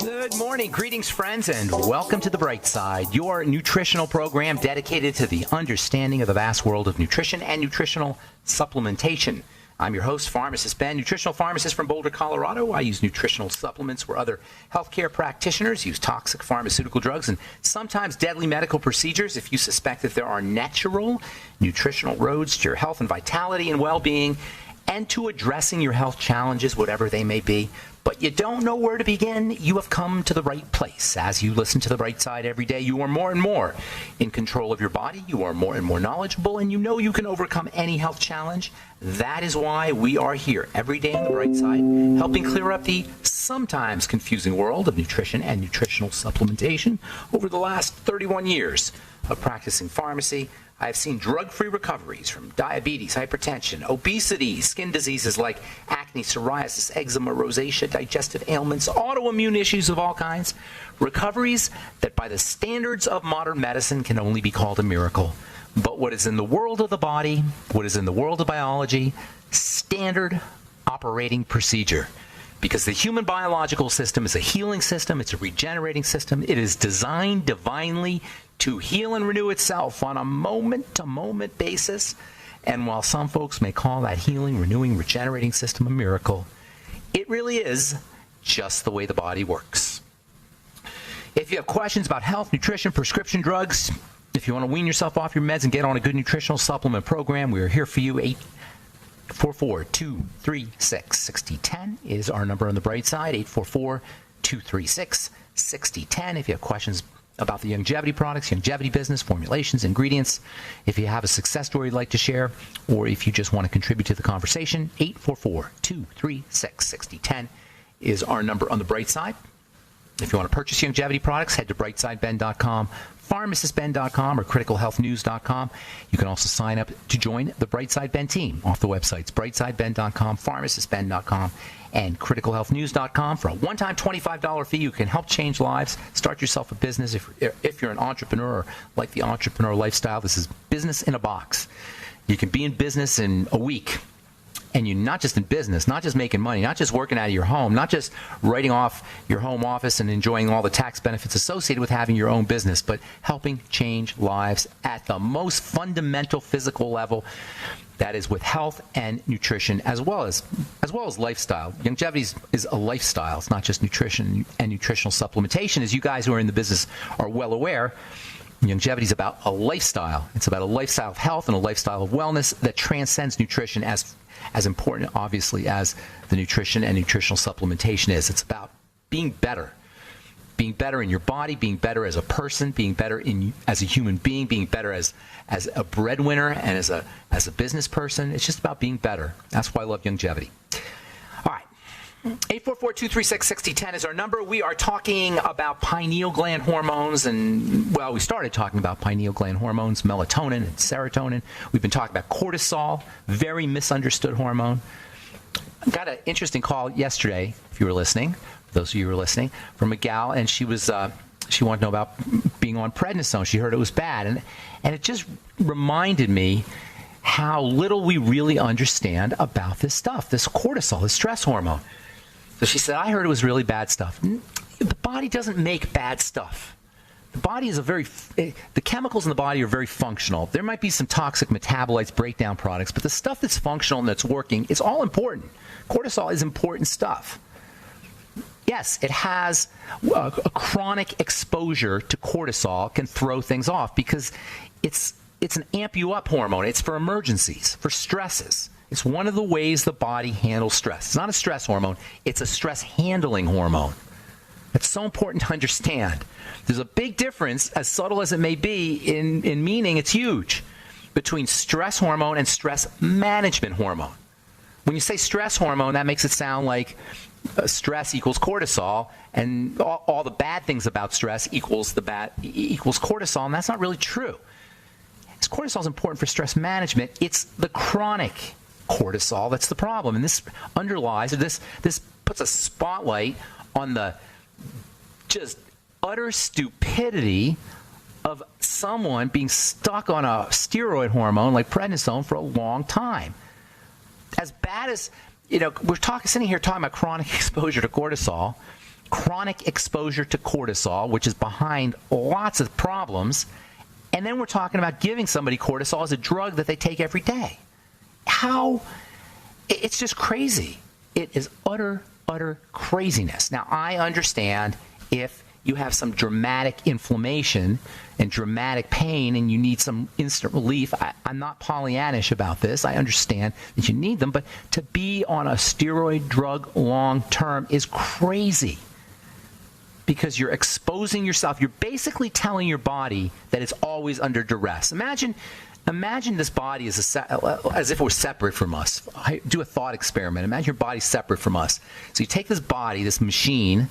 Good morning, greetings, friends, and welcome to The Bright Side, your nutritional program dedicated to the understanding of the vast world of nutrition and nutritional supplementation. I'm your host, Pharmacist Ben, nutritional pharmacist from Boulder, Colorado. I use nutritional supplements where other healthcare practitioners use toxic pharmaceutical drugs and sometimes deadly medical procedures. If you suspect that there are natural nutritional roads to your health and vitality and well-being and to addressing your health challenges, whatever they may be, but you don't know where to begin, you have come to the right place. As you listen to The Bright Side every day, you are more and more in control of your body, you are more and more knowledgeable, and you know you can overcome any health challenge. That is why we are here every day on The Bright Side, helping clear up the sometimes confusing world of nutrition and nutritional supplementation. Over the last 31 years of practicing pharmacy, I have seen drug-free recoveries from diabetes, hypertension, obesity, skin diseases like acne, psoriasis, eczema, rosacea, digestive ailments, autoimmune issues of all kinds. Recoveries that by the standards of modern medicine can only be called a miracle. But what is in the world of the body, what is in the world of biology, standard operating procedure. Because the human biological system is a healing system, it's a regenerating system. It is designed divinely to heal and renew itself on a moment-to-moment basis. And while some folks may call that healing, renewing, regenerating system a miracle, it really is just the way the body works. If you have questions about health, nutrition, prescription drugs, if you want to wean yourself off your meds and get on a good nutritional supplement program, we are here for you. 844-236-6010 is our number on the bright side, 844-236-6010. If you have questions about the longevity products, longevity business, formulations, ingredients, if you have a success story you'd like to share, or if you just want to contribute to the conversation, 844-236-6010 is our number on the bright side. If you want to purchase longevity products, head to brightsideben.com, pharmacistben.com, or criticalhealthnews.com. You can also sign up to join the Brightside Ben team off the websites brightsideben.com, pharmacistben.com, and criticalhealthnews.com. For a one-time $25 fee, you can help change lives, start yourself a business. If you're an entrepreneur or like the entrepreneur lifestyle, this is business in a box. You can be in business in a week. And you're not just in business, not just making money, not just working out of your home, not just writing off your home office and enjoying all the tax benefits associated with having your own business, but helping change lives at the most fundamental physical level. That is with health and nutrition as well as lifestyle. Longevity is a lifestyle. It's not just nutrition and nutritional supplementation. As you guys who are in the business are well aware, longevity is about a lifestyle. It's about a lifestyle of health and a lifestyle of wellness that transcends nutrition as important, obviously, as the nutrition and nutritional supplementation is. It's about being better in your body, being better as a person, being better as a human being, being better as a breadwinner and as a business person. It's just about being better. That's why I love longevity. All right. 844-236-6010 is our number. We are talking about pineal gland hormones, and, well, we started talking about pineal gland hormones, melatonin and serotonin. We've been talking about cortisol, very misunderstood hormone. I got an interesting call yesterday, if you were listening, for those of you who were listening, from a gal, and she wanted to know about being on prednisone. She heard it was bad, and it just reminded me how little we really understand about this stuff, this cortisol, this stress hormone. So she said, I heard it was really bad stuff. The body doesn't make bad stuff. The body is the chemicals in the body are very functional. There might be some toxic metabolites, breakdown products, but the stuff that's functional and that's working, it's all important. Cortisol is important stuff. Yes, it has a chronic exposure to cortisol can throw things off because it's an amp you up hormone. It's for emergencies, for stresses. It's one of the ways the body handles stress. It's not a stress hormone. It's a stress handling hormone. It's so important to understand. There's a big difference, as subtle as it may be, in meaning it's huge, between stress hormone and stress management hormone. When you say stress hormone, that makes it sound like stress equals cortisol, and all the bad things about stress equals cortisol, and that's not really true. Cortisol is important for stress management. It's the chronic cortisol that's the problem, and this underlies, or this puts a spotlight on the just utter stupidity of someone being stuck on a steroid hormone like prednisone for a long time. As bad as, we're sitting here talking about chronic exposure to cortisol, chronic exposure to cortisol, which is behind lots of problems. And then we're talking about giving somebody cortisol as a drug that they take every day. It's just crazy. It is utter craziness. Now, I understand if you have some dramatic inflammation and dramatic pain and you need some instant relief. I'm not Pollyannish about this. I understand that you need them, but to be on a steroid drug long term is crazy because you're exposing yourself. You're basically telling your body that it's always under duress. Imagine this body as if it was separate from us. Do a thought experiment. Imagine your body's separate from us. So you take this body, this machine,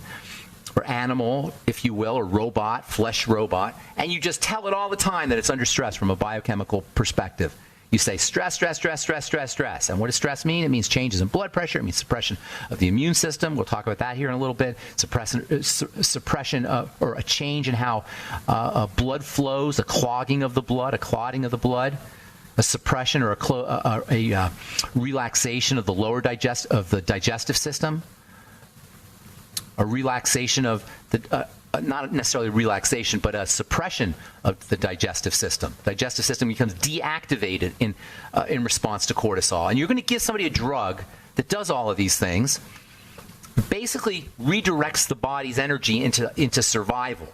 or animal, if you will, or robot, flesh robot, and you just tell it all the time that it's under stress from a biochemical perspective. You say stress, stress, stress, stress, stress, stress. And what does stress mean? It means changes in blood pressure. It means suppression of the immune system. We'll talk about that here in a little bit. Suppression or a change in how blood flows, a clogging of the blood, a clotting of the blood, a suppression or a relaxation of the lower digestive system. A relaxation of the, not necessarily relaxation, but a suppression of the digestive system. The digestive system becomes deactivated in response to cortisol. And you're going to give somebody a drug that does all of these things, basically redirects the body's energy into survival.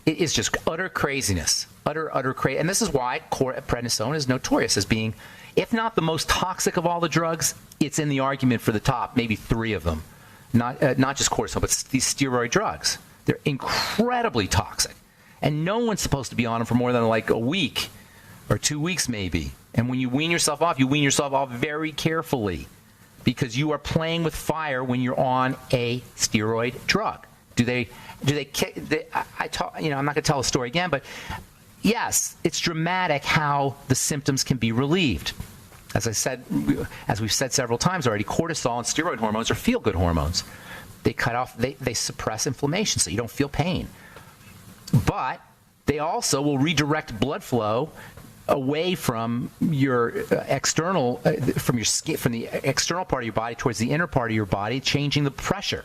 It is just utter craziness. Utter crazy. And this is why prednisone is notorious as being, if not the most toxic of all the drugs, it's in the argument for the top, maybe 3 of them. Not just cortisol, but these steroid drugs. They're incredibly toxic. And no one's supposed to be on them for more than like a week or 2 weeks maybe. And when you wean yourself off, you wean yourself off very carefully because you are playing with fire when you're on a steroid drug. I'm not going to tell the story again, but yes, it's dramatic how the symptoms can be relieved. As we've said several times already, cortisol and steroid hormones are feel-good hormones. They suppress inflammation so you don't feel pain. But they also will redirect blood flow away from your external, from your skin, from the external part of your body towards the inner part of your body, changing the pressure.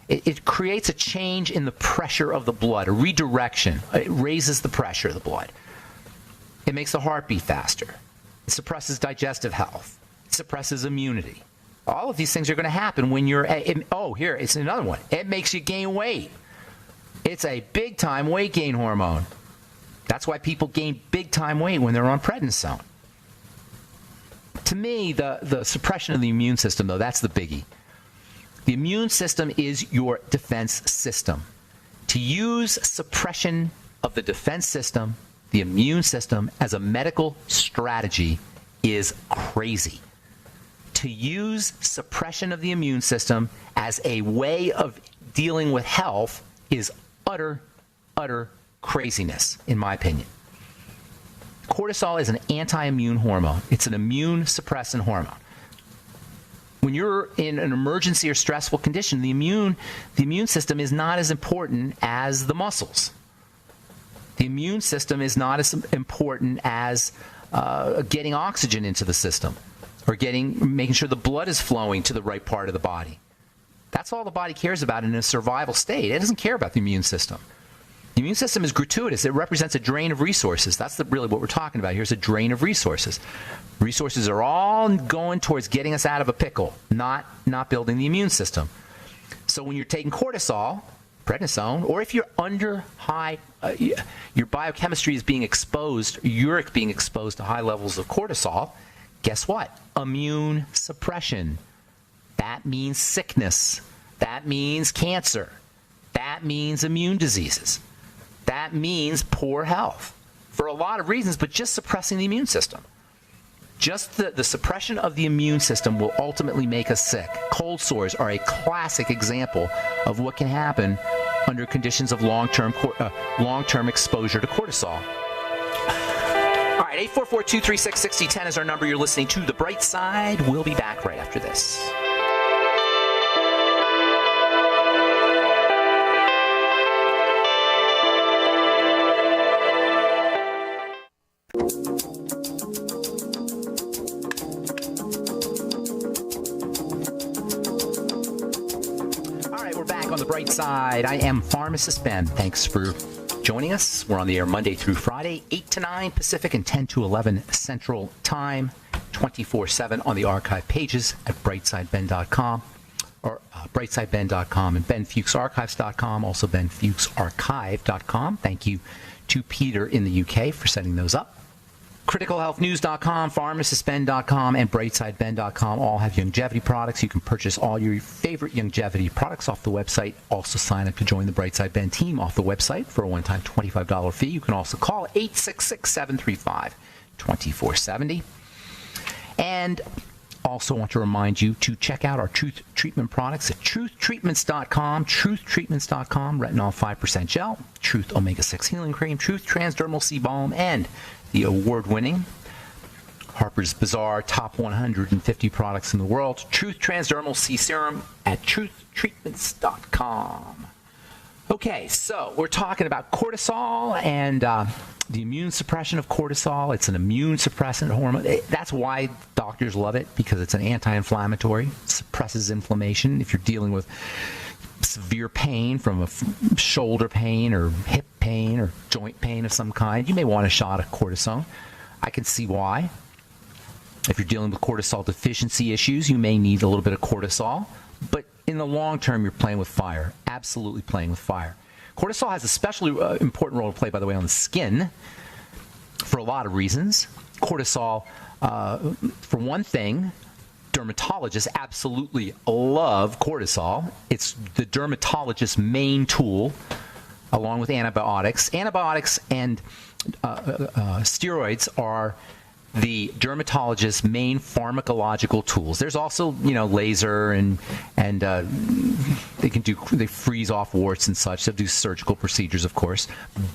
It creates a change in the pressure of the blood, a redirection. It raises the pressure of the blood. It makes the heart beat faster. It suppresses digestive health. It suppresses immunity. All of these things are going to happen when you're... here, it's another one. It makes you gain weight. It's a big-time weight gain hormone. That's why people gain big-time weight when they're on prednisone. To me, the suppression of the immune system, though, that's the biggie. The immune system is your defense system. To use suppression of the defense system, the immune system, as a medical strategy is crazy. To use suppression of the immune system as a way of dealing with health is utter craziness, in my opinion. Cortisol is an anti-immune hormone. It's an immune suppressant hormone. When you're in an emergency or stressful condition, the immune system is not as important as the muscles. The immune system is not as important as getting oxygen into the system or making sure the blood is flowing to the right part of the body. That's all the body cares about in a survival state. It doesn't care about the immune system. The immune system is gratuitous. It represents a drain of resources. That's really what we're talking about. Here's a drain of resources. Resources are all going towards getting us out of a pickle, not building the immune system. So when you're taking cortisol, prednisone, or if you're under high, your biochemistry is being exposed, uric being exposed to high levels of cortisol, guess what? Immune suppression. That means sickness. That means cancer. That means immune diseases. That means poor health for a lot of reasons, but just suppressing the immune system. Just the suppression of the immune system will ultimately make us sick. Cold sores are a classic example of what can happen under conditions of long-term exposure to cortisol. All right, 844-236-6010 is our number. You're listening to The Bright Side. We'll be back right after this. We're back on the bright side. I am Pharmacist Ben. Thanks for joining us. We're on the air Monday through Friday, 8 to 9 Pacific and 10 to 11 Central Time, 24/7 on the archive pages at brightsideben.com or brightsideben.com and benfuchsarchives.com, also benfuchsarchive.com. Thank you to Peter in the UK for setting those up. CriticalHealthNews.com, PharmacistBen.com, and BrightSideBen.com all have longevity products. You can purchase all your favorite longevity products off the website. Also sign up to join the Brightside Ben team off the website for a one-time $25 fee. You can also call 866-735-2470. And also want to remind you to check out our Truth Treatment products at TruthTreatments.com, TruthTreatments.com, Retinol 5% Gel, Truth Omega-6 Healing Cream, Truth Transdermal Sea Balm, and the award-winning Harper's Bazaar Top 150 Products in the World, Truth Transdermal Sea Serum at TruthTreatments.com. Okay, so we're talking about cortisol and the immune suppression of cortisol. It's an immune suppressant hormone. That's why doctors love it, because it's an anti-inflammatory, suppresses inflammation. If you're dealing with severe pain from a shoulder pain or hip pain or joint pain of some kind, you may want a shot of cortisone. I can see why. If you're dealing with cortisol deficiency issues, you may need a little bit of cortisol. But in the long term, you're playing with fire. Absolutely playing with fire. Cortisol has a especially important role to play, by the way, on the skin for a lot of reasons. Cortisol, for one thing, dermatologists absolutely love cortisol. It's the dermatologist's main tool, along with antibiotics. Antibiotics and steroids are the dermatologist's main pharmacological tools. There's also, laser and they freeze off warts and such. They'll do surgical procedures, of course.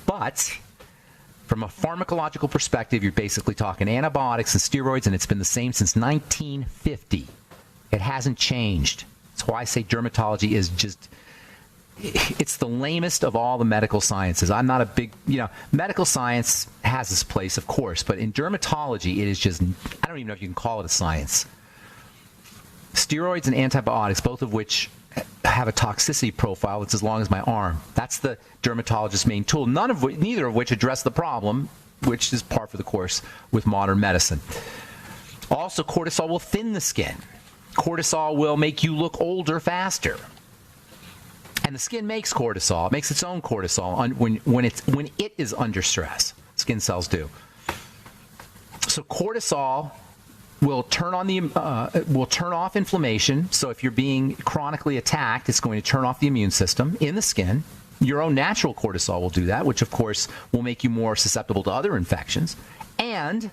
But from a pharmacological perspective, you're basically talking antibiotics and steroids, and it's been the same since 1950. It hasn't changed. That's why I say dermatology is just, it's the lamest of all the medical sciences. I'm not a big, medical science has its place, of course, but in dermatology, it is just, I don't even know if you can call it a science. Steroids and antibiotics, both of which have a toxicity profile that's as long as my arm. That's the dermatologist's main tool, neither of which address the problem, which is par for the course with modern medicine. Also, cortisol will thin the skin. Cortisol will make you look older faster. And the skin makes cortisol. It makes its own cortisol when it is under stress. Skin cells do. So cortisol will turn off inflammation. So if you're being chronically attacked, it's going to turn off the immune system in the skin. Your own natural cortisol will do that, which of course will make you more susceptible to other infections. And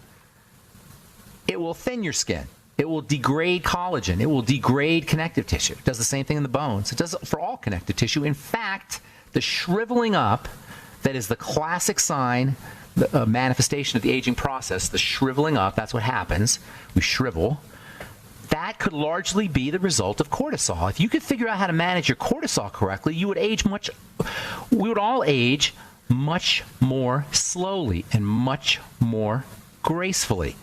it will thin your skin. It will degrade collagen. It will degrade connective tissue. It does the same thing in the bones. It does it for all connective tissue. In fact, the shriveling up that is the classic sign, the manifestation of the aging process, the shriveling up, that's what happens. We shrivel. That could largely be the result of cortisol. If you could figure out how to manage your cortisol correctly, we would all age much more slowly and much more gracefully.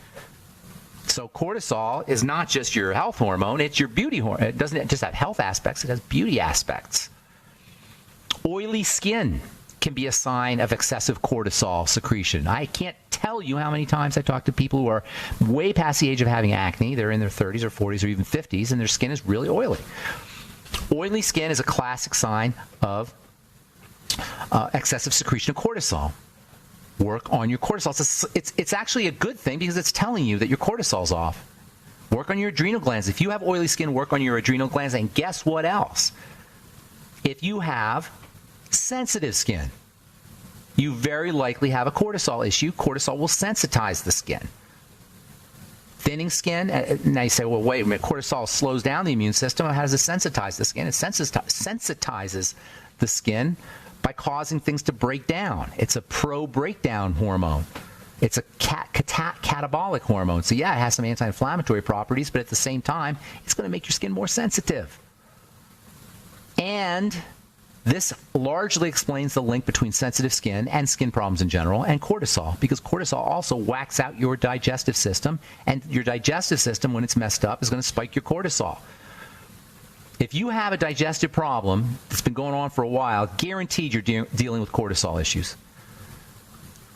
So cortisol is not just your health hormone, it's your beauty hormone. It doesn't just have health aspects, it has beauty aspects. Oily skin can be a sign of excessive cortisol secretion. I can't tell you how many times I talk to people who are way past the age of having acne. They're in their 30s or 40s or even 50s, and their skin is really oily. Oily skin is a classic sign of excessive secretion of cortisol. Work on your cortisol. It's actually a good thing because it's telling you that your cortisol's off. Work on your adrenal glands. If you have oily skin, work on your adrenal glands. And guess what else? If you have sensitive skin, you very likely have a cortisol issue. Cortisol will sensitize the skin. Thinning skin, now you say, well, wait a minute, cortisol slows down the immune system. How does it sensitize the skin? It sensitizes the skin by causing things to break down. It's a pro-breakdown hormone. It's a catabolic hormone. So yeah, it has some anti-inflammatory properties, but at the same time, it's going to make your skin more sensitive. And this largely explains the link between sensitive skin and skin problems in general and cortisol, because cortisol also whacks out your digestive system, and your digestive system, when it's messed up, is going to spike your cortisol. If you have a digestive problem that's been going on for a while, guaranteed you're dealing with cortisol issues.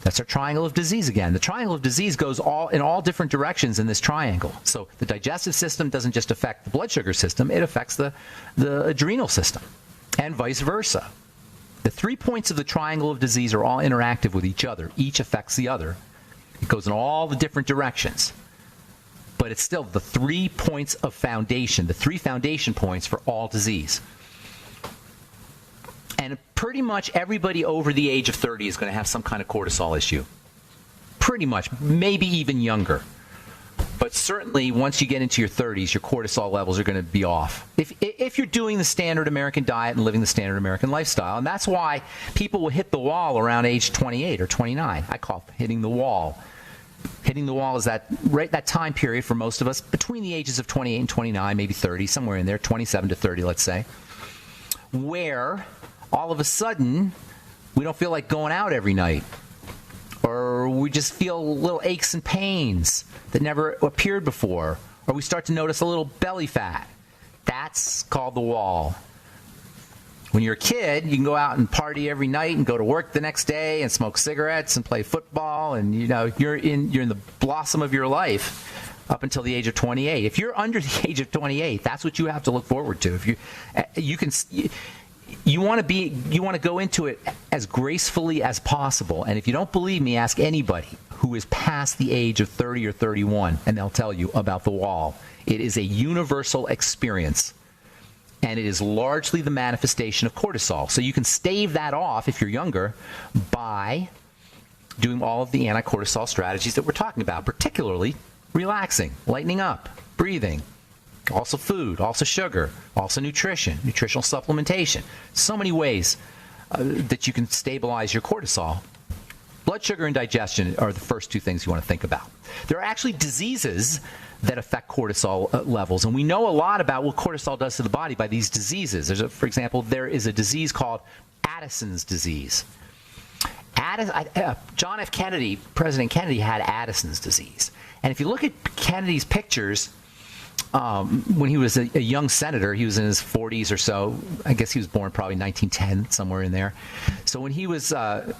That's our triangle of disease again. The triangle of disease goes in all different directions in this triangle. So the digestive system doesn't just affect the blood sugar system, it affects the adrenal system, and vice versa. The 3 points of the triangle of disease are all interactive with each other. Each affects the other. It goes in all the different directions. But it's still the 3 points of foundation, the 3 foundation points for all disease. And pretty much everybody over the age of 30 is going to have some kind of cortisol issue. Pretty much, maybe even younger. But certainly, once you get into your 30s, your cortisol levels are going to be off. If you're doing the standard American diet and living the standard American lifestyle. And that's why people will hit the wall around age 28 or 29. I call it hitting the wall. Hitting the wall is that time period for most of us between the ages of 28 and 29, maybe 30, somewhere in there, 27 to 30, let's say, where all of a sudden we don't feel like going out every night, or we just feel little aches and pains that never appeared before, or we start to notice a little belly fat. That's called the wall. When you're a kid, you can go out and party every night and go to work the next day and smoke cigarettes and play football, and you're in the blossom of your life up until the age of 28. If you're under the age of 28, that's what you have to look forward to. If you want to go into it as gracefully as possible. And if you don't believe me, ask anybody who is past the age of 30 or 31, and they'll tell you about the wall. It is a universal experience. And it is largely the manifestation of cortisol. So you can stave that off if you're younger by doing all of the anti-cortisol strategies that we're talking about, particularly relaxing, lightening up, breathing, also food, also sugar, also nutrition, nutritional supplementation. So many ways that you can stabilize your cortisol. Blood sugar and digestion are the first 2 things you want to think about. There are actually diseases that affect cortisol levels, and we know a lot about what cortisol does to the body by these diseases. For example, there is a disease called Addison's disease. John F. Kennedy, President Kennedy, had Addison's disease. And if you look at Kennedy's pictures, when he was a young senator, he was in his 40s or so. I guess he was born probably 1910, somewhere in there. So when he was a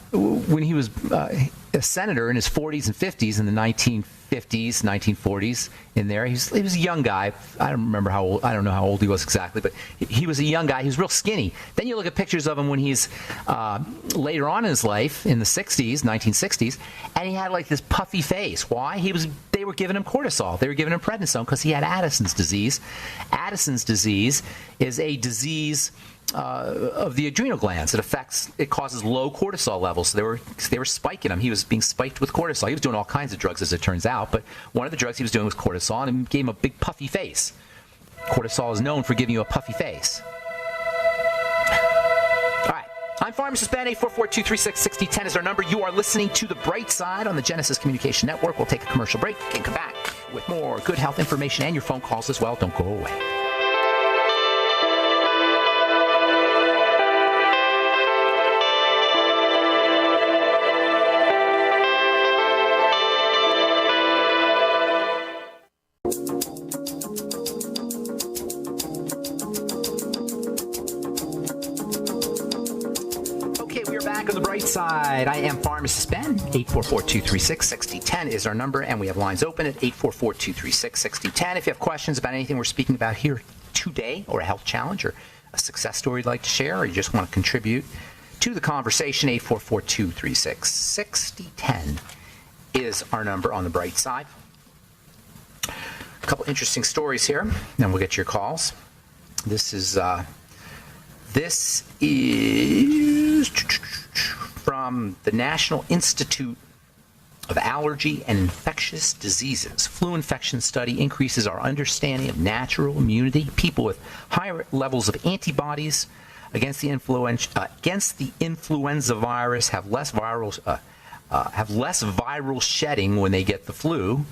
senator in his 40s and 50s, in the 1950s, 1940s, in there, he was a young guy. I don't remember how old. I don't know how old he was exactly, but he was a young guy. He was real skinny. Then you look at pictures of him when he's later on in his life, in the 60s, 1960s, and he had like this puffy face. Why? They were giving him cortisol. They were giving him prednisone because he had Addison's disease. Addison's disease is a disease of the adrenal glands. It causes low cortisol levels. So they were spiking him. He was being spiked with cortisol. He was doing all kinds of drugs, as it turns out, but one of the drugs he was doing was cortisol, and it gave him a big puffy face. Cortisol is known for giving you a puffy face. All right. I'm Pharmacist Ben. 844-236-6010 is our number. You are listening to The Bright Side on the Genesis Communication Network. We'll take a commercial break and come back with more good health information and your phone calls as well. Don't go away. Side. I am Pharmacist Ben. 844-236-6010 is our number, and we have lines open at 844-236-6010. If you have questions about anything we're speaking about here today, or a health challenge, or a success story you'd like to share, or you just want to contribute to the conversation, 844-236-6010 is our number on the Bright Side. A couple interesting stories here, and we'll get your calls. This is from the National Institute of Allergy and Infectious Diseases. Flu infection study increases our understanding of natural immunity. People with higher levels of antibodies against the influenza virus have less viral shedding when they get the flu,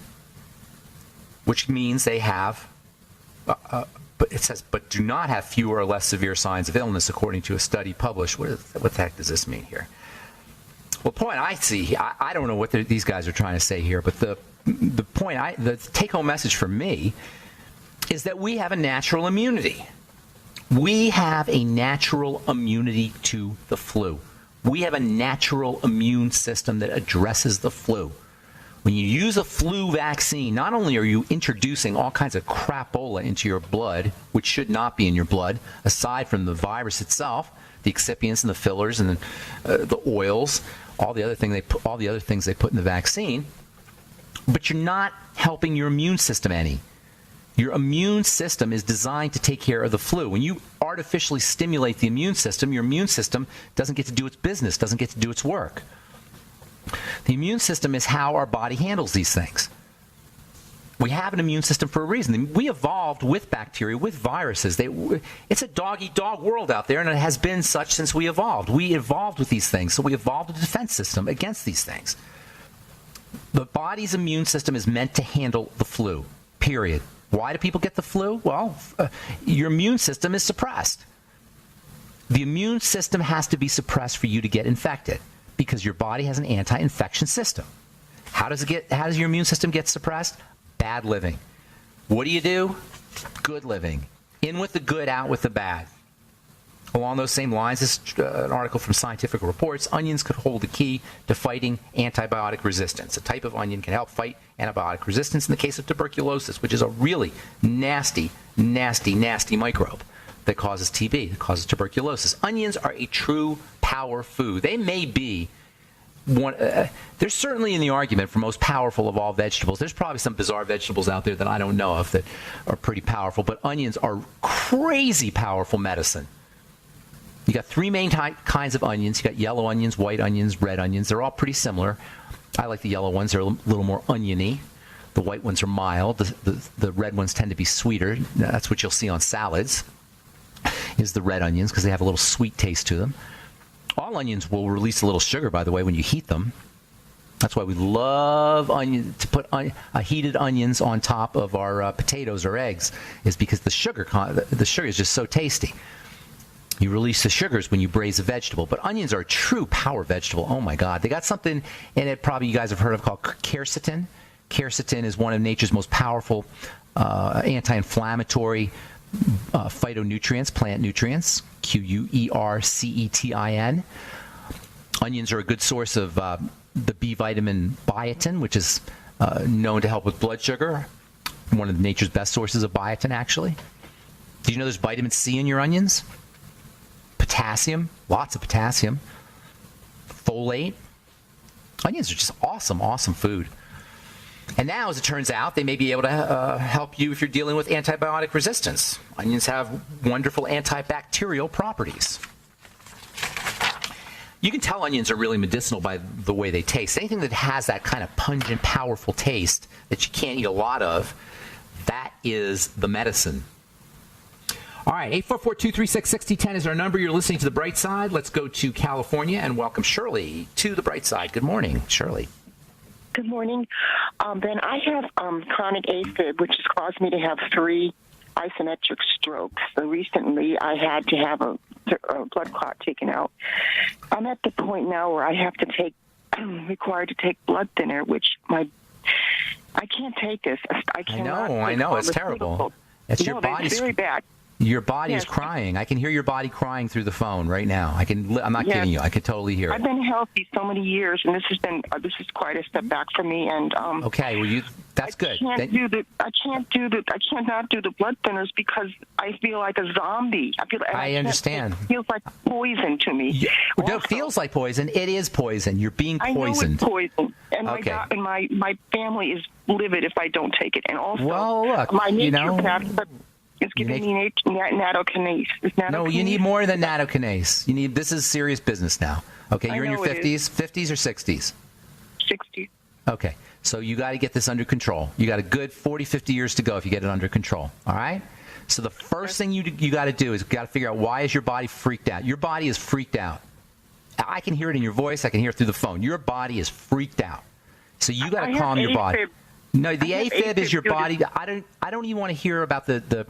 which means they have. But it says, but do not have fewer or less severe signs of illness, according to a study published. What the heck does this mean here? Well, the point I see, I don't know what these guys are trying to say here, but the take-home message for me is that we have a natural immunity. We have a natural immunity to the flu. We have a natural immune system that addresses the flu. When you use a flu vaccine, not only are you introducing all kinds of crapola into your blood, which should not be in your blood, aside from the virus itself, the excipients and the fillers and the oils, all the other things they put in the vaccine, but you're not helping your immune system any. Your immune system is designed to take care of the flu. When you artificially stimulate the immune system, your immune system doesn't get to do its business, doesn't get to do its work. The immune system is how our body handles these things. We have an immune system for a reason. We evolved with bacteria, with viruses. It's a dog-eat-dog world out there, and it has been such since we evolved. We evolved with these things, so we evolved a defense system against these things. The body's immune system is meant to handle the flu, period. Why do people get the flu? Well, your immune system is suppressed. The immune system has to be suppressed for you to get infected because your body has an anti-infection system. How does your immune system get suppressed? Bad living. What do? Good living. In with the good, out with the bad. Along those same lines, this is an article from Scientific Reports. Onions could hold the key to fighting antibiotic resistance. A type of onion can help fight antibiotic resistance in the case of tuberculosis, which is a really nasty, nasty, nasty microbe that causes TB, that causes tuberculosis. Onions are a true power food. They may be one. They're certainly in the argument for most powerful of all vegetables. There's probably some bizarre vegetables out there that I don't know of that are pretty powerful, but onions are crazy powerful medicine. You got three main kinds of onions. You got yellow onions, white onions, red onions. They're all pretty similar. I like the yellow ones. They're a little more oniony. The white ones are mild. The red ones tend to be sweeter. That's what you'll see on salads, is the red onions, because they have a little sweet taste to them. All onions will release a little sugar, by the way, when you heat them. That's why we love to put heated onions on top of our potatoes or eggs, is because the sugar is just so tasty. You release the sugars when you braise a vegetable. But onions are a true power vegetable. Oh, my God. They got something in it probably you guys have heard of called quercetin. Quercetin is one of nature's most powerful anti-inflammatory phytonutrients, plant nutrients, Quercetin. Onions are a good source of the B vitamin biotin, which is known to help with blood sugar. One of nature's best sources of biotin, actually. Did you know there's vitamin C in your onions? Potassium, lots of potassium, folate. Onions are just awesome, awesome food. And now, as it turns out, they may be able to help you if you're dealing with antibiotic resistance. Onions have wonderful antibacterial properties. You can tell onions are really medicinal by the way they taste. Anything that has that kind of pungent, powerful taste that you can't eat a lot of, that is the medicine. All right, 844-236-6010 is our number. You're listening to The Bright Side. Let's go to California and welcome Shirley to The Bright Side. Good morning, Shirley. Good morning. Ben, I have chronic AFib, which has caused me to have 3 isometric strokes. So recently, I had to have a blood clot taken out. I'm at the point now where I have to required to take blood thinner, which I can't take this. I know. It's terrible. Your body's very bad. Your body is crying. I can hear your body crying through the phone right now. I'm not kidding you. I can totally hear it. I've been healthy so many years, and this is quite a step back for me. And okay, well, that's good. I cannot do the blood thinners because I feel like a zombie. I understand. It feels like poison to me. It feels like poison. It is poison. You're being poisoned. I know it's poison, and my family is livid if I don't take it. And also, well, look, my naturopath. It's giving me nattokinase. No, you need more than nattokinase. This is serious business now. Okay, you're in your 50s or 60s? 60s. Okay, so you got to get this under control. You got a good 40, 50 years to go if you get it under control. All right? So the first thing you got to do is got to figure out, why is your body freaked out? Your body is freaked out. I can hear it in your voice. I can hear it through the phone. Your body is freaked out. So you got to calm your body. No, the AFib is your body. I don't even want to hear about the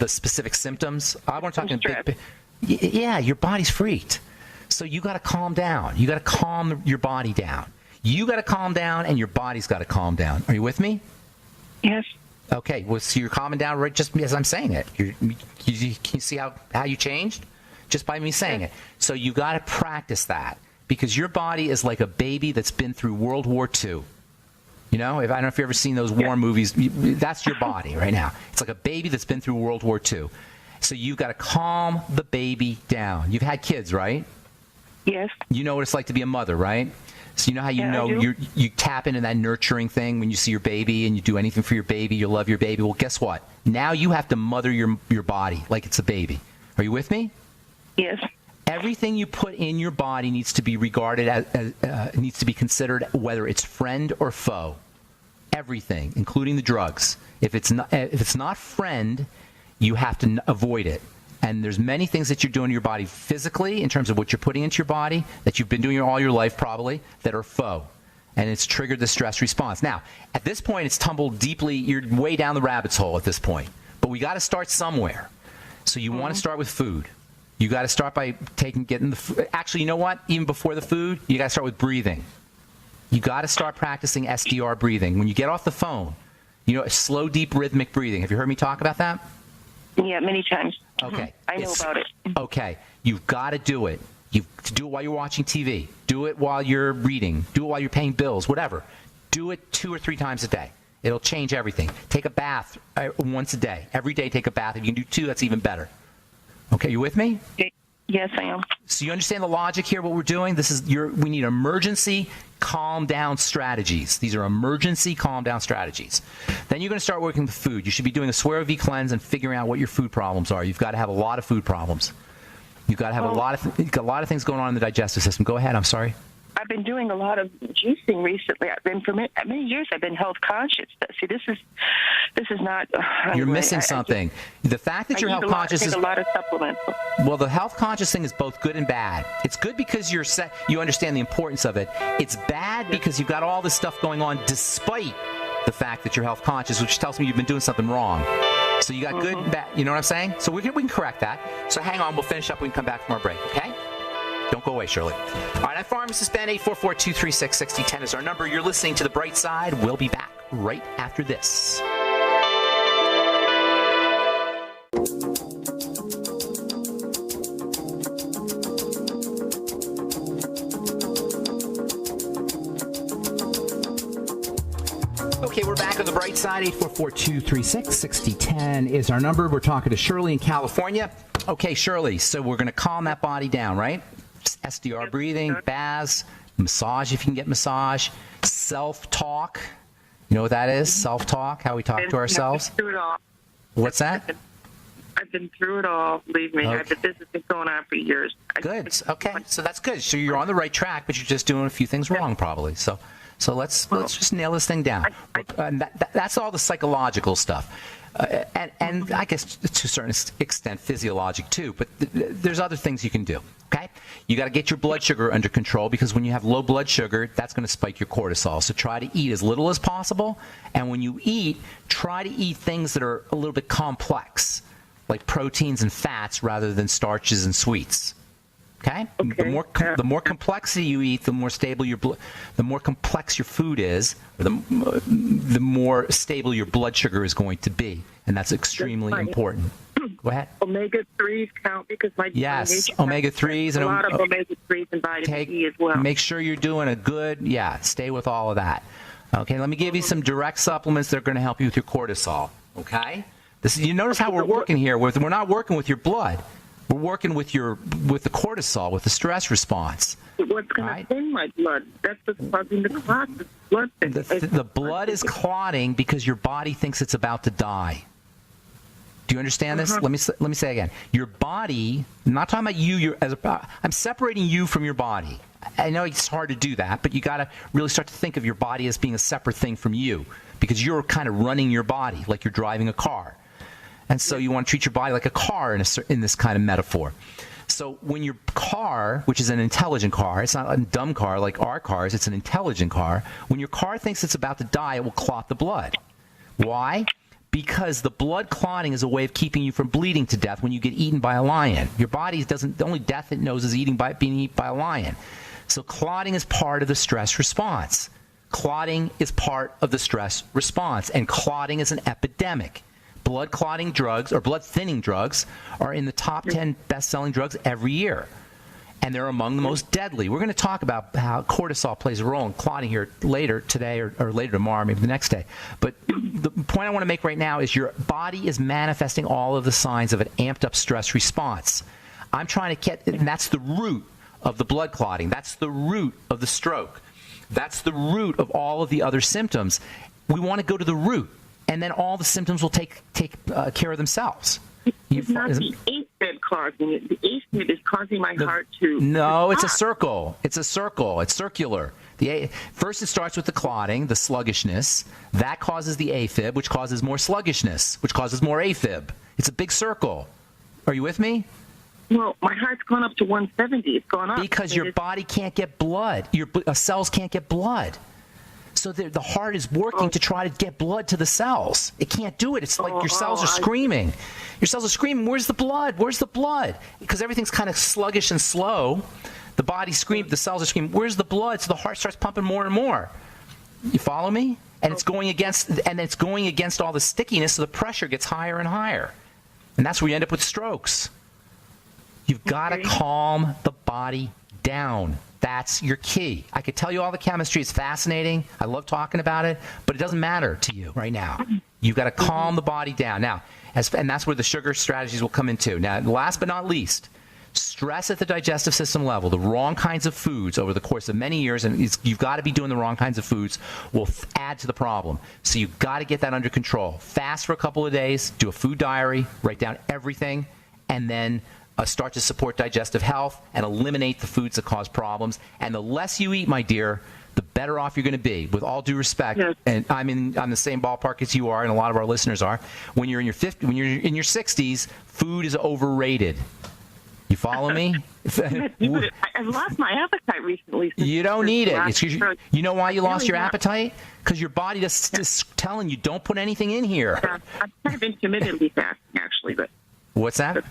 specific symptoms. I want to talk in big. Yeah, your body's freaked. So you got to calm down. You got to calm your body down. You got to calm down, and your body's got to calm down. Are you with me? Yes. Okay, well, so you're calming down right just as I'm saying it. Can you see how you changed? Just by me saying it. So you got to practice that, because your body is like a baby that's been through World War II. You know, I don't know if you've ever seen those war movies. That's your body right now. It's like a baby that's been through World War II. So you've got to calm the baby down. You've had kids, right? Yes. You know what it's like to be a mother, right? So you know how you tap into that nurturing thing when you see your baby and you do anything for your baby, you love your baby. Well, guess what? Now you have to mother your body like it's a baby. Are you with me? Yes. Everything you put in your body needs to be regarded as needs to be considered, whether it's friend or foe. Everything, including the drugs. If it's not friend, you have to avoid it. And there's many things that you're doing to your body physically, in terms of what you're putting into your body, that you've been doing all your life probably, that are foe. And it's triggered the stress response. Now, at this point, it's tumbled deeply. You're way down the rabbit's hole at this point. But we got to start somewhere. So you want to start with food. You got to start by getting the food. Actually, you know what? Even before the food, you got to start with breathing. You got to start practicing SDR breathing. When you get off the phone, slow, deep, rhythmic breathing. Have you heard me talk about that? Yeah, many times. Okay. I know about it. Okay. You've got to do it. You do it while you're watching TV. Do it while you're reading. Do it while you're paying bills, whatever. Do it 2 or 3 times a day. It'll change everything. Take a bath once a day. Every day take a bath. If you can do 2, that's even better. Okay, you with me? Yes, I am. So you understand the logic here, what we're doing? We need emergency calm down strategies. These are emergency calm down strategies. Then you're going to start working with food. You should be doing a Swear V cleanse and figuring out what your food problems are. You've got to have a lot of food problems. You've got to have a lot of things going on in the digestive system. Go ahead. I'm sorry. I've been doing a lot of juicing recently. For many years, I've been health conscious. See, this is not. You're missing something. The fact that you're health conscious is a lot of supplements. Well, the health conscious thing is both good and bad. It's good because you understand the importance of it. It's bad because you've got all this stuff going on despite the fact that you're health conscious, which tells me you've been doing something wrong. So you got good and bad. You know what I'm saying? So we can correct that. So hang on. We'll finish up when we come back from our break, okay? Don't go away, Shirley. All right, I'm Pharmacist Ben. 844-236-6010 is our number. You're listening to The Bright Side. We'll be back right after this. Okay, we're back on The Bright Side. 844-236-6010 is our number. We're talking to Shirley in California. Okay, Shirley, so we're going to calm that body down, right? SDR breathing, baths, massage if you can get massage, self-talk. You know what that is? Self-talk, how we talk to ourselves. I've been through it all. What's that? I've been through it all, believe me. Okay. This has been going on for years. Good. Okay, so that's good. So you're on the right track, but you're just doing a few things wrong probably. So let's just nail this thing down. That's all the psychological stuff. And I guess to a certain extent physiologic too, but there's other things you can do, okay? You got to get your blood sugar under control, because when you have low blood sugar, that's going to spike your cortisol. So try to eat as little as possible, and when you eat, try to eat things that are a little bit complex, like proteins and fats rather than starches and sweets. Okay? The more complexity you eat, the more stable the more complex your food is, or the more stable your blood sugar is going to be, and that's extremely important. Go ahead. Omega-3s count, because yes, omega-3s and a lot of omega-3s and vitamin E as well. Make sure you're doing a good, stay with all of that. Okay, let me give you some direct supplements that are going to help you with your cortisol. Okay? You notice how we're working here. We're not working with your blood. We're working with the cortisol, with the stress response. What's going to thin my blood? That's what's causing the clot. The blood is clotting because your body thinks it's about to die. Do you understand this? Let me say again. Your body. I'm not talking about you. I'm separating you from your body. I know it's hard to do that, but you got to really start to think of your body as being a separate thing from you, because you're kind of running your body like you're driving a car. And so you want to treat your body like a car in this kind of metaphor. So when your car, which is an intelligent car, it's not a dumb car like our cars, it's an intelligent car. When your car thinks it's about to die, it will clot the blood. Why? Because the blood clotting is a way of keeping you from bleeding to death when you get eaten by a lion. Your body the only death it knows is being eaten by a lion. So clotting is part of the stress response. Clotting is part of the stress response, and clotting is an epidemic. Blood clotting drugs or blood thinning drugs are in the top 10 best-selling drugs every year, and they're among the most deadly. We're going to talk about how cortisol plays a role in clotting here later today or later tomorrow, maybe the next day. But the point I want to make right now is your body is manifesting all of the signs of an amped-up stress response. I'm trying to get, and that's the root of the blood clotting. That's the root of the stroke. That's the root of all of the other symptoms. We want to go to the root, and then all the symptoms will take care of themselves. It's not the AFib causing it. The AFib is causing my heart to... No, it's a circle. It's a circle. It's circular. First, it starts with the clotting, the sluggishness. That causes the AFib, which causes more sluggishness, which causes more AFib. It's a big circle. Are you with me? Well, my heart's gone up to 170. It's gone up. Because your body can't get blood. Your cells can't get blood. So the heart is working to try to get blood to the cells. It can't do it. It's like your cells are screaming. Your cells are screaming, where's the blood? Where's the blood? Because everything's kind of sluggish and slow. The body screams, the cells are screaming, where's the blood? So the heart starts pumping more and more. You follow me? And it's going against all the stickiness, so the pressure gets higher and higher. And that's where you end up with strokes. You've got to calm the body down. That's your key. I could tell you all the chemistry. It's fascinating. I love talking about it, but it doesn't matter to you right now. You've got to calm the body down. Now, and that's where the sugar strategies will come into. Now, last but not least, stress at the digestive system level, the wrong kinds of foods over the course of many years, and you've got to be doing the wrong kinds of foods, will add to the problem. So you've got to get that under control. Fast for a couple of days, do a food diary, write down everything, and then start to support digestive health and eliminate the foods that cause problems. And the less you eat, my dear, the better off you're going to be. With all due respect, and I'm in the same ballpark as you are, and a lot of our listeners are. When you're in your 60s, food is overrated. You follow me? I've lost my appetite recently. You don't need it. You know why you lost your appetite? Because your body is telling you, don't put anything in here. I'm kind of intermittently fasting, actually. But what's that?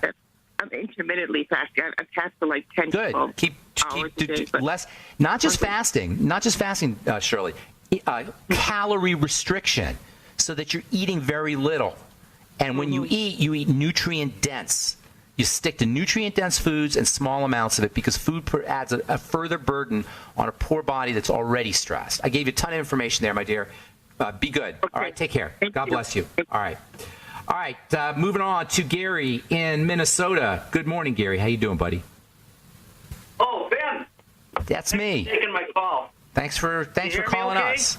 I'm intermittently fasting. I fast for like 10 Good. 12 Keep hours a day, less. Not just fasting, Shirley. Calorie restriction, so that you're eating very little. And when you eat nutrient dense. You stick to nutrient dense foods and small amounts of it, because food adds a further burden on a poor body that's already stressed. I gave you a ton of information there, my dear. Be good. Okay. All right. Take care. God bless you. All right. All right, moving on to Gary in Minnesota. Good morning, Gary. How you doing, buddy? Oh, Ben. That's me. Taking my call. Thanks for calling us.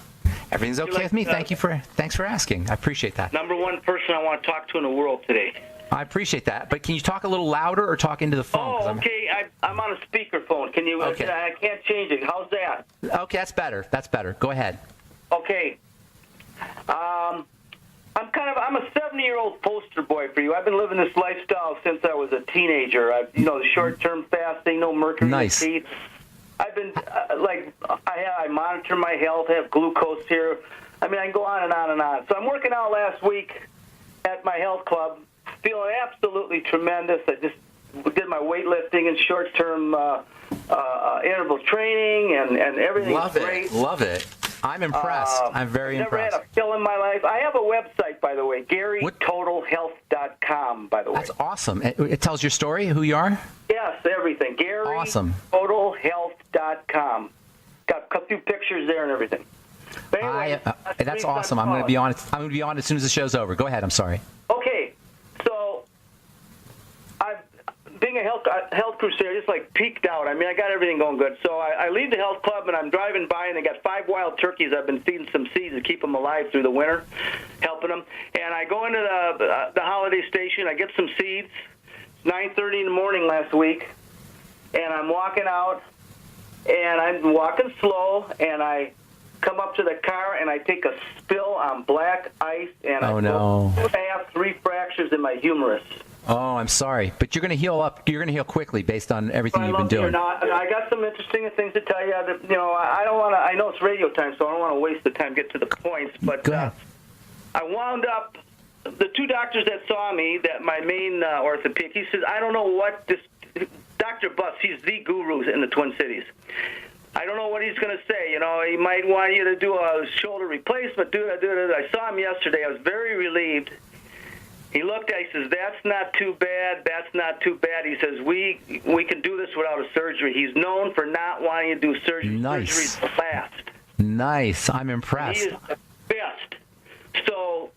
Everything's okay with me. Thanks for asking. I appreciate that. Number one person I want to talk to in the world today. I appreciate that. But can you talk a little louder or talk into the phone? Oh, okay. I'm on a speakerphone. Can you? Okay. I can't change it. How's that? Okay, that's better. That's better. Go ahead. Okay. I'm a 70-year-old poster boy for you. I've been living this lifestyle since I was a teenager. The short-term fasting, no mercury in the teeth. I've been I monitor my health. I have glucose here. I mean, I can go on and on and on. So I'm working out last week at my health club, feeling absolutely tremendous. I just did my weightlifting and short-term interval training, and everything's great. Love it. I'm impressed. I'm very impressed. Never had a pill in my life. I have a website, by the way, GaryTotalHealth.com, by the way. That's awesome. It tells your story, who you are? Yes, everything. GaryTotalHealth.com. Got a few pictures there and everything. But anyway, that's awesome. I'm going to be on it. I'm going to be on as soon as the show's over. Go ahead. I'm sorry. Okay. So, being a health crusader, just like peaked out. I mean, I got everything going good. So I leave the health club, and I'm driving by, and they got 5 wild turkeys. I've been feeding some seeds to keep them alive through the winter, helping them. And I go into the holiday station. I get some seeds. It's 9:30 in the morning last week, and I'm walking out, and I'm walking slow, and I come up to the car, and I take a spill on black ice, and I have 3 fractures in my humerus. Oh, I'm sorry, but you're going to heal up. You're going to heal quickly based on everything you've been doing. I got some interesting things to tell you. I don't want to. I know it's radio time, so I don't want to waste the time. Get to the points, but I wound up. The 2 doctors that saw me, that my main orthopedic, he says, I don't know what this Dr. Buss. He's the guru in the Twin Cities. I don't know what he's going to say. You know, he might want you to do a shoulder replacement. I saw him yesterday. I was very relieved. He looked at it, he says, that's not too bad, that's not too bad. He says, we can do this without a surgery. He's known for not wanting to do surgery. Nice. Surgery's the last. Nice. I'm impressed. He is the best. So,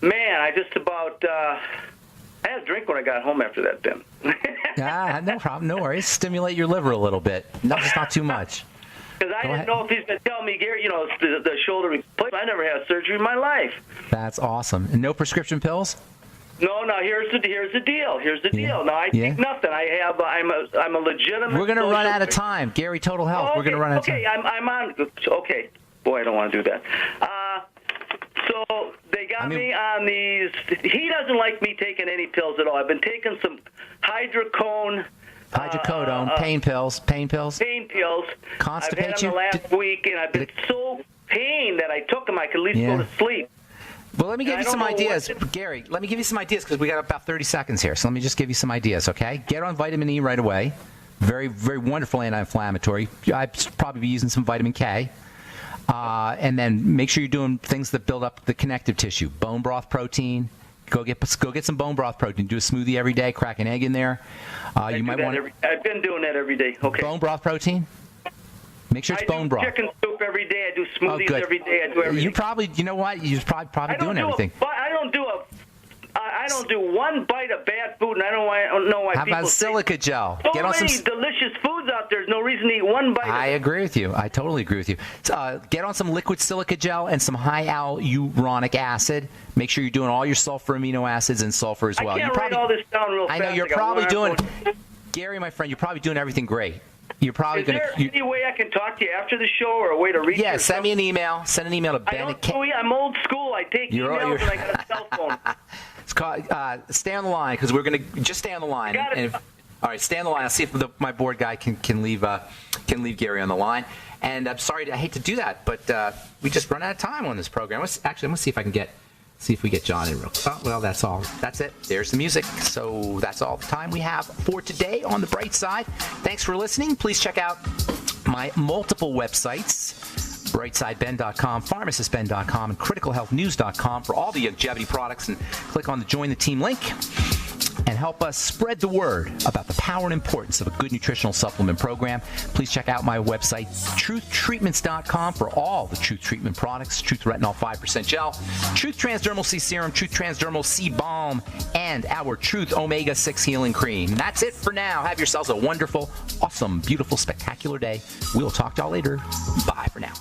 man, I just about... I had a drink when I got home after that, Ben. No problem. No worries. Stimulate your liver a little bit. No, just not too much. Because I didn't know if he's going to tell me, Gary, you know, the shoulder replacement. I never had surgery in my life. That's awesome. And no prescription pills? No. Here's the deal. Here's the deal. No, I take nothing. I'm a legitimate. We're going to run out of time, Gary. Total Health. Okay, we're going to run out of time. Okay, I'm on. Okay, boy, I don't want to do that. So they got me on these. He doesn't like me taking any pills at all. I've been taking some hydrocodone, pain pills. Pain pills. Constipate I've had them the last week, and I've been so pained that I took them. I could at least go to sleep. Well, let me give you some ideas, Gary. Let me give you some ideas because we got about 30 seconds here. So let me just give you some ideas, okay? Get on vitamin E right away. Very, very wonderful anti-inflammatory. I'd probably be using some vitamin K. And then make sure you're doing things that build up the connective tissue. Bone broth protein. Go get some bone broth protein. Do a smoothie every day. Crack an egg in there. You might want. I've been doing that every day. Okay. Bone broth protein. Make sure it's bone broth. I do chicken soup every day. I do smoothies every day. I do everything. You probably, you know what? You're probably doing everything. I don't do one bite of bad food, and I don't know why How people about silica gel? So many delicious foods out there. There's no reason to eat one bite. I agree with you. I totally agree with you. Get on some liquid silica gel and some high hyaluronic acid. Make sure you're doing all your sulfur amino acids and sulfur as well. I can't write all this down real fast. I know you're probably doing, Gary, my friend. You're probably doing everything great. You're probably going to. Is there any way I can talk to you after the show, or a way to reach you? Yeah, send me an email. Send an email to Ben. I'm old school. I take emails and I got a cell phone. It's called, stay on the line because we're going to just stay on the line. All right, stay on the line. I'll see if my board guy can leave Gary on the line. And I'm sorry, I hate to do that, but we just run out of time on this program. I'm going to see if I can see if we get John in real quick. Oh, well, that's all. That's it. There's the music. So that's all the time we have for today on The Bright Side. Thanks for listening. Please check out my multiple websites, brightsideben.com, pharmacistben.com, and criticalhealthnews.com for all the longevity products, and click on the Join the Team link and help us spread the word about the power and importance of a good nutritional supplement program. Please check out my website, truthtreatments.com, for all the Truth Treatment products, Truth Retinol 5% Gel, Truth Transdermal C Serum, Truth Transdermal C Balm, and our Truth Omega-6 Healing Cream. And that's it for now. Have yourselves a wonderful, awesome, beautiful, spectacular day. We'll talk to y'all later. Bye for now.